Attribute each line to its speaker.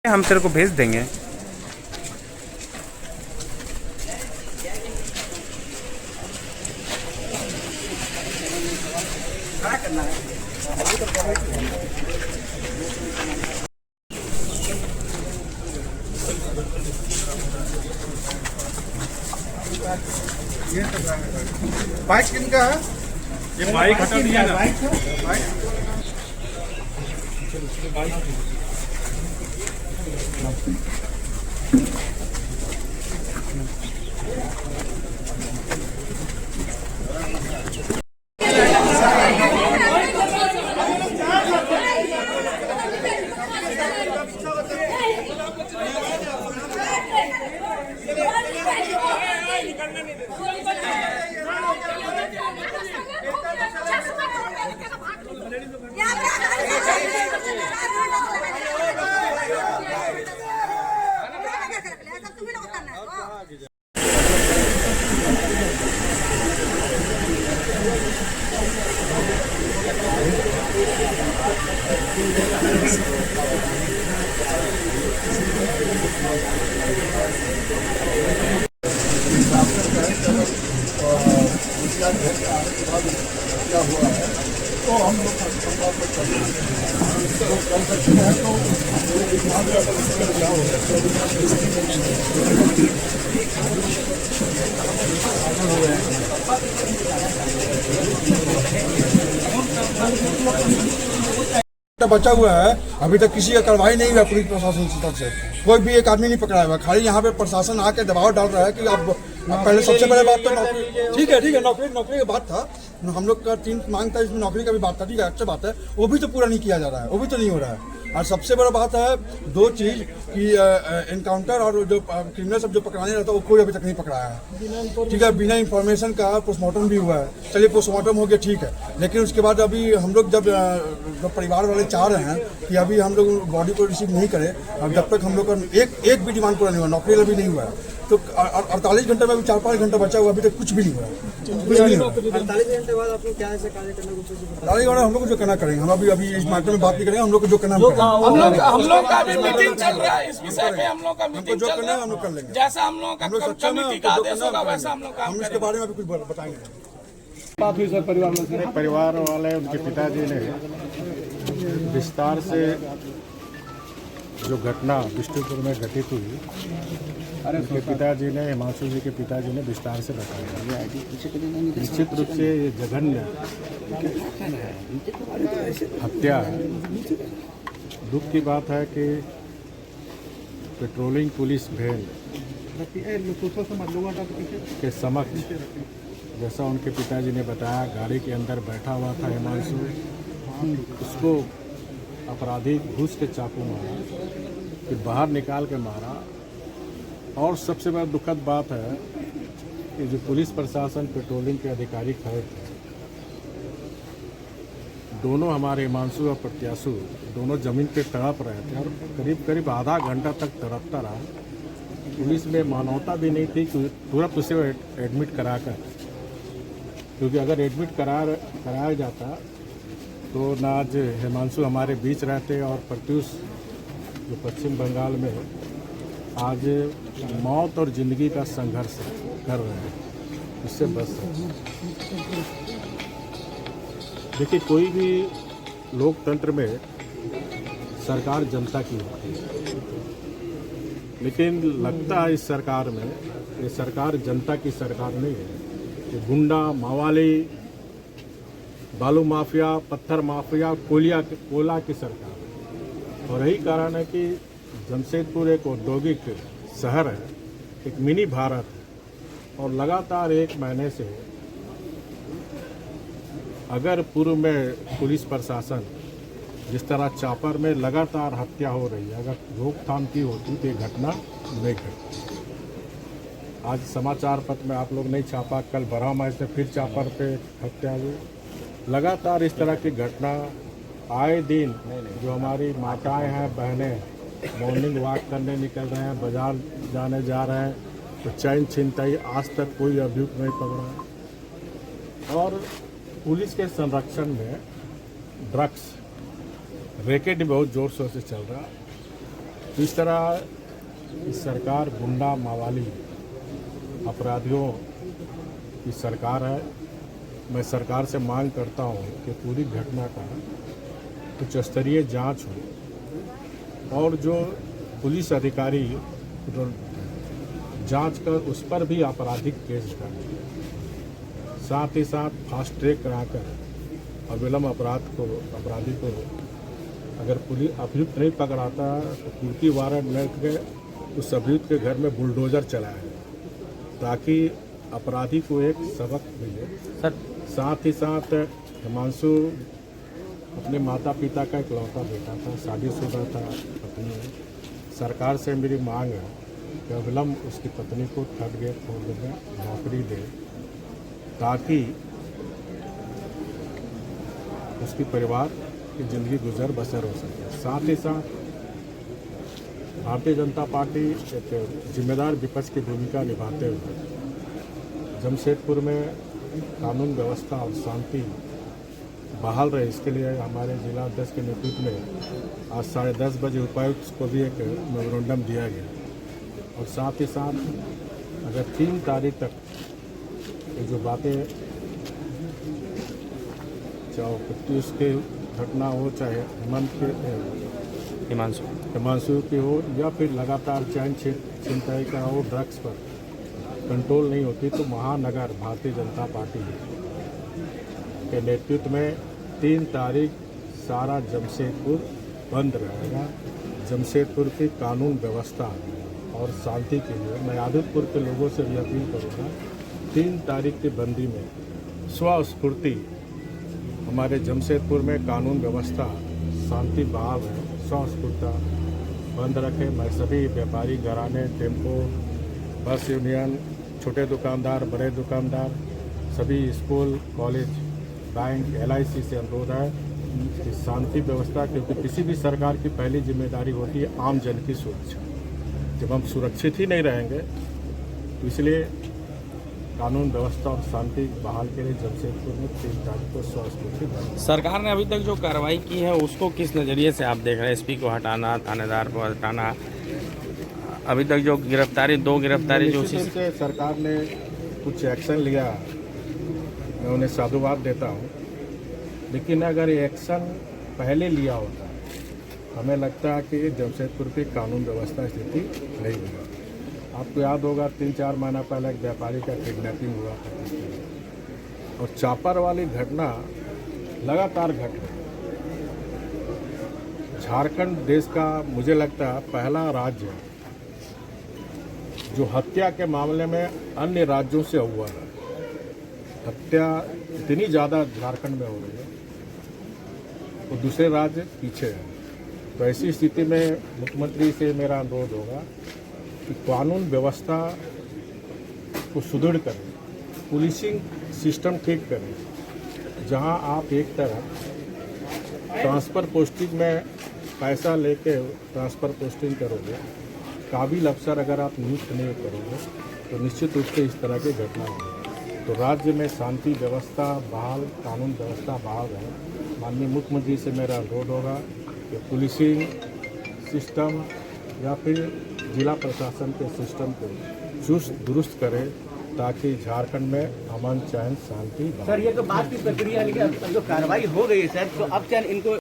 Speaker 1: हम तेरे को भेज देंगे।
Speaker 2: बाइक किनका है?
Speaker 3: ये बाइक हटा दिया ना।
Speaker 2: क्या हुआ है तो हम लोग बचा हुआ है। अभी तक किसी का कार्रवाई नहीं हुआ पुलिस प्रशासन की तरफ से। कोई भी एक आदमी नहीं पकड़ा हुआ। खाली यहाँ पे प्रशासन आके दबाव डाल रहा है कि आप पहले सबसे पहले बात तो नौकरी, ठीक है नौकरी की बात था। हम लोग का 3 मांग था, इसमें नौकरी का भी बात था। ठीक है, अच्छी बात है, वो भी तो पूरा नहीं किया जा रहा है, वो भी तो नहीं हो रहा है। और सबसे बड़ा बात है 2 चीज़ कि एनकाउंटर और जो क्रिमिनल सब जो पकड़ाने रहता है वो कोई अभी तक नहीं पकड़ाया है। ठीक है, बिना इंफॉर्मेशन का पोस्टमार्टम भी हुआ है। चलिए पोस्टमार्टम हो गया, ठीक है, लेकिन उसके बाद अभी हम लोग जब परिवार वाले चाह रहे हैं कि अभी हम लोग बॉडी को रिसीव नहीं करें, अब जब तक हम लोग का एक भी डिमांड पूरा नहीं हुआ, नौकरी भी नहीं हुआ है, तो 48 घंटे में अभी 4-5 घंटा बचा हुआ, अभी तक कुछ भी नहीं हुआ है।
Speaker 4: 48 घंटे बाद आपको क्या ऐसे कार्य करने को
Speaker 2: हम लोग को जो करना करेंगे, हम अभी इस मामले में बात नहीं करेंगे। हम लोग को जो करना
Speaker 5: हम लोग का भी मीटिंग चल रहा है, इस विषय पे हम लोग का मीटिंग चल रहा है।
Speaker 2: हम लोग कर लेंगे,
Speaker 5: जैसा हम लोग का कमेटी का आदेश होगा वैसा हम लोग काम
Speaker 2: हम इसके बारे में अभी कुछ बताएंगे।
Speaker 3: बात हुई सर परिवार में?
Speaker 6: परिवार वाले उनके पिताजी ने विस्तार से जो घटना बिष्टुपुर में घटित हुई, उनके पिताजी ने, हिमांशु जी के पिताजी ने विस्तार से बताया। निश्चित रूप से ये जघन्य हत्या है। दुख की बात है कि पेट्रोलिंग पुलिस वैन के समक्ष, जैसा उनके पिताजी ने बताया, गाड़ी के अंदर बैठा हुआ था हिमांशु, उसको अपराधी घुस के चाकू मारा, फिर बाहर निकाल के मारा। और सबसे बड़ा दुखद बात है कि जो पुलिस प्रशासन, पेट्रोलिंग के अधिकारी खड़े थे, दोनों हमारे हिमांशु और प्रत्याशु दोनों जमीन पे तड़प रहे थे और करीब करीब आधा घंटा तक तड़पता रहा। पुलिस में मानवता भी नहीं थी कि तुरंत उसे एडमिट कराकर, क्योंकि अगर एडमिट कराया जाता तो ना आज हिमांशु हमारे बीच रहते और प्रत्युष जो पश्चिम बंगाल में आज मौत और ज़िंदगी का संघर्ष कर रहे हैं, इससे बच सकते। देखिए, कोई भी लोकतंत्र में सरकार जनता की होती है, लेकिन लगता है इस सरकार में ये सरकार जनता की सरकार नहीं है। ये गुंडा, मावाली, बालू माफिया, पत्थर माफिया, कोला की सरकार है। और यही कारण है कि जमशेदपुर एक औद्योगिक शहर है, एक मिनी भारत है, और लगातार 1 महीने से अगर पूर्व में पुलिस प्रशासन जिस तरह चापर में लगातार हत्या हो रही है, अगर रोकथाम की होती तो ये घटना नहीं घटती। आज समाचार पत्र में आप लोग नहीं छापा, कल बरामा से फिर चापर पे हत्या हुई। लगातार इस तरह की घटना आए दिन, जो हमारी माताएं हैं, बहनें मॉर्निंग वॉक करने निकल रहे हैं, बाजार जाने जा रहे हैं, तो चैन छिनताई आज तक कोई अभियुक्त नहीं पकड़ा। और पुलिस के संरक्षण में ड्रग्स रैकेट बहुत जोर शोर से चल रहा। तो इस तरह इस सरकार गुंडा मावाली अपराधियों की सरकार है। मैं सरकार से मांग करता हूं कि पूरी घटना का उच्च स्तरीय जांच हो और जो पुलिस अधिकारी जांच कर उस पर भी आपराधिक केस करें, साथ ही साथ फास्ट ट्रैक कराकर अविलंब अपराधी को अगर पुलिस अभियुक्त नहीं पकड़ाता तो पूर्ति वारंट लेकर उस अभियुक्त के घर में बुलडोजर चलाए ताकि अपराधी को एक सबक मिले। साथ ही साथ हिमांशु अपने माता पिता का इकलौता बेटा था, शादीशुदा था पत्नी। सरकार से मेरी मांग है कि अविलंब उसकी पत्नी को थर्ड ग्रेड फोर्थ में नौकरी दे ताकि उसके परिवार की ज़िंदगी गुजर बसर हो सके। साथ ही साथ भारतीय जनता पार्टी एक जिम्मेदार विपक्ष की भूमिका निभाते हुए जमशेदपुर में कानून व्यवस्था और शांति बहाल रहे, इसके लिए हमारे जिला अध्यक्ष के नेतृत्व में आज 10:30 बजे उपायुक्त को भी एक मेमोरेंडम दिया गया। और साथ ही साथ अगर 3 तारीख तक ये जो बातें चाहे प्रत्युष की घटना हो चाहे हिमांशु की हो या फिर लगातार चैन छिनताई का हो, ड्रग्स पर कंट्रोल नहीं होती तो महानगर भारतीय जनता पार्टी के नेतृत्व में 3 तारीख सारा जमशेदपुर बंद रहेगा। जमशेदपुर की कानून व्यवस्था और शांति के लिए मैं आदितपुर के लोगों से भी अपील करूँगा 3 तारीख की बंदी में स्वस्फूर्ति हमारे जमशेदपुर में कानून व्यवस्था शांति बहाल है, स्वस्फूर्ता बंद रखें। मैं सभी व्यापारी घराने, टेम्पो, बस यूनियन, छोटे दुकानदार, बड़े दुकानदार, सभी स्कूल, कॉलेज, बैंक, LIC से अनुरोध है कि शांति व्यवस्था, क्योंकि किसी भी सरकार की पहली जिम्मेदारी होती है आम जन की सुरक्षा। जब हम सुरक्षित ही नहीं रहेंगे तो इसलिए कानून व्यवस्था और शांति बहाल के लिए जमशेदपुर में 3 तारीख को स्वस्फूर्ति।
Speaker 5: सरकार ने अभी तक जो कार्रवाई की है उसको किस नज़रिए से आप देख रहे हैं? SP को हटाना, थानेदार को हटाना, अभी तक जो गिरफ्तारी 2 गिरफ्तारी जो
Speaker 6: निश्चित रूप से सरकार ने कुछ एक्शन लिया, मैं उन्हें साधुवाद देता हूँ। लेकिन अगर एक्शन पहले लिया होता हमें लगता है कि जमशेदपुर की कानून व्यवस्था स्थिति नहीं हुई। आपको याद होगा 3-4 महीना पहले एक व्यापारी का किडनैपिंग हुआ था और चापर वाली घटना लगातार घट रही। झारखंड देश का मुझे लगता है पहला राज्य है जो हत्या के मामले में अन्य राज्यों से हुआ है। हत्या इतनी ज़्यादा झारखंड में हो रही है तो दूसरे राज्य पीछे हैं। तो ऐसी स्थिति में मुख्यमंत्री से मेरा अनुरोध होगा कि कानून व्यवस्था को सुदृढ़ करें, पुलिसिंग सिस्टम ठीक करें। जहां आप एक तरफ ट्रांसफ़र पोस्टिंग में पैसा लेके ट्रांसफ़र पोस्टिंग करोगे, काबिल अफसर अगर आप नियुक्त नहीं करोगे तो निश्चित रूप से इस तरह की घटना होगी। तो राज्य में शांति व्यवस्था बहाल, कानून व्यवस्था बहाल है। माननीय मुख्यमंत्री से मेरा अनुरोध होगा कि पुलिसिंग सिस्टम या फिर जिला प्रशासन के सिस्टम को चुस्त दुरुस्त करें ताकि झारखंड में अमन चैन शांति।
Speaker 4: सर ये तो बात की प्रक्रिया है, लेकिन जो कार्रवाई हो गई है सर, तो अब क्या इनको